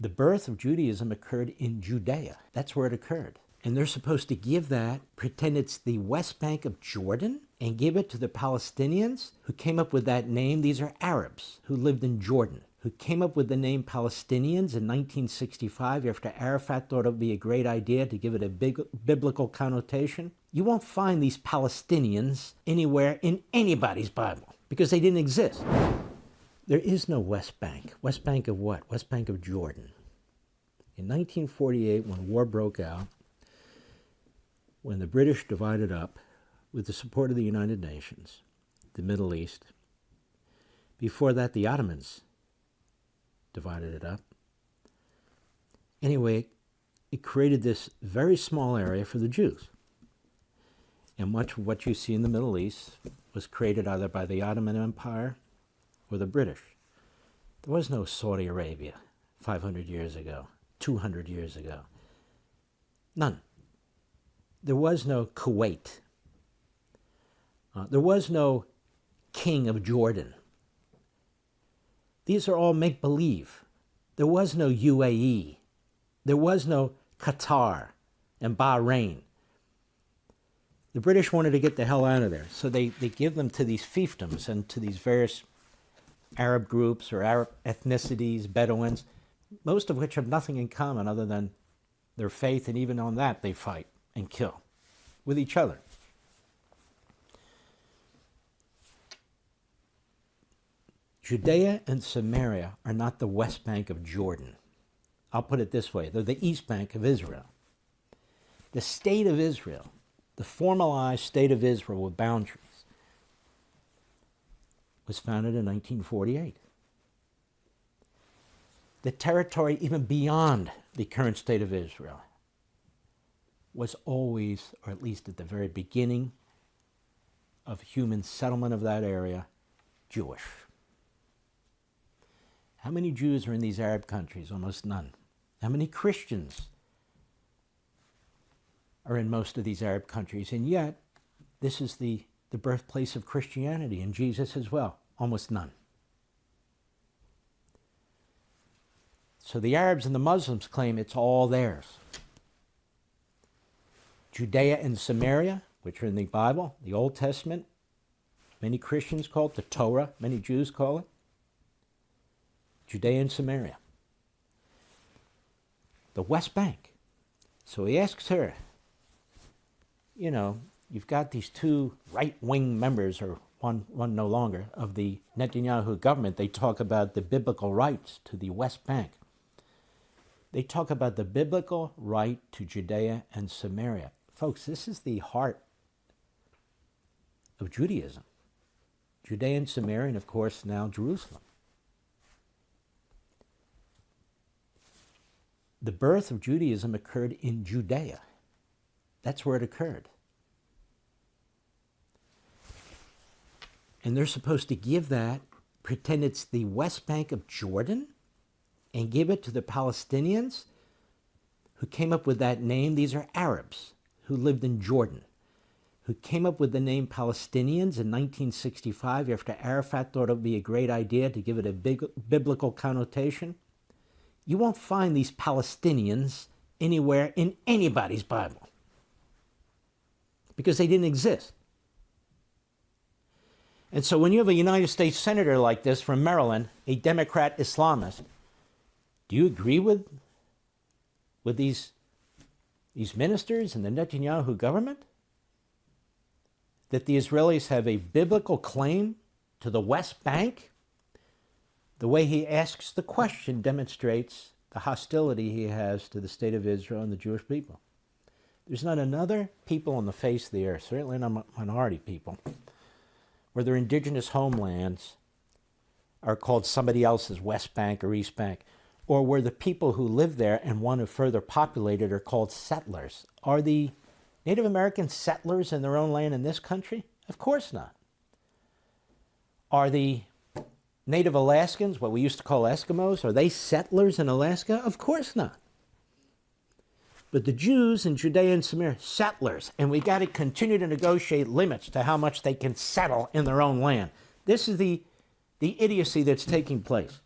The birth of Judaism occurred in Judea. That's where it occurred. And they're supposed to give that, pretend it's the West Bank of Jordan, and give it to the Palestinians who came up with that name. These are Arabs who lived in Jordan, who came up with the name Palestinians in 1965 after Arafat thought it would be a great idea to give it a big biblical connotation. You won't find these Palestinians anywhere in anybody's Bible because they didn't exist. There is no West Bank. West Bank of what? West Bank of Jordan. In 1948, when war broke out, when the British divided up, with the support of the United Nations, the Middle East, before that the Ottomans divided it up. Anyway, it created this very small area for the Jews. And much of what you see in the Middle East was created either by the Ottoman Empire or the British. There was no Saudi Arabia 500 years ago, 200 years ago. None. There was no Kuwait. There was no king of Jordan. These are all make-believe. There was no UAE. There was no Qatar and Bahrain. The British wanted to get the hell out of there, so they give them to these fiefdoms and to these various Arab groups or Arab ethnicities, Bedouins, most of which have nothing in common other than their faith, and even on that they fight and kill with each other. Judea and Samaria are not the West Bank of Jordan. I'll put it this way, they're the East Bank of Israel. The state of Israel, the formalized state of Israel with boundaries, was founded in 1948. The territory even beyond the current state of Israel was always, or at least at the very beginning of human settlement of that area, Jewish. How many Jews are in these Arab countries? Almost none. How many Christians are in most of these Arab countries? And yet, this is the birthplace of Christianity, and Jesus as well. Almost none. So the Arabs and the Muslims claim it's all theirs. Judea and Samaria, which are in the Bible, the Old Testament, many Christians call it the Torah, many Jews call it. Judea and Samaria. The West Bank. So he asks her, you know, you've got these two right-wing members, or one no longer, of the Netanyahu government. They talk about the biblical rights to the West Bank. They talk about the biblical right to Judea and Samaria. Folks, this is the heart of Judaism. Judea and Samaria, and of course now Jerusalem. The birth of Judaism occurred in Judea. That's where it occurred. And they're supposed to give that, pretend it's the West Bank of Jordan, and give it to the Palestinians who came up with that name. These are Arabs who lived in Jordan, who came up with the name Palestinians in 1965 after Arafat thought it would be a great idea to give it a big biblical connotation. You won't find these Palestinians anywhere in anybody's Bible because they didn't exist. And so when you have a United States Senator like this from Maryland, a Democrat Islamist, do you agree with these ministers and the Netanyahu government that the Israelis have a biblical claim to the West Bank? The way he asks the question demonstrates the hostility he has to the state of Israel and the Jewish people. There's not another people on the face of the earth, certainly not minority people, where their indigenous homelands are called somebody else's West Bank or East Bank, or where the people who live there and want to further populate it are called settlers. Are the Native Americans settlers in their own land in this country? Of course not. Are the Native Alaskans, what we used to call Eskimos, are they settlers in Alaska? Of course not. But the Jews in Judea and Samaria, settlers, and we got to continue to negotiate limits to how much they can settle in their own land. This is the idiocy that's taking place.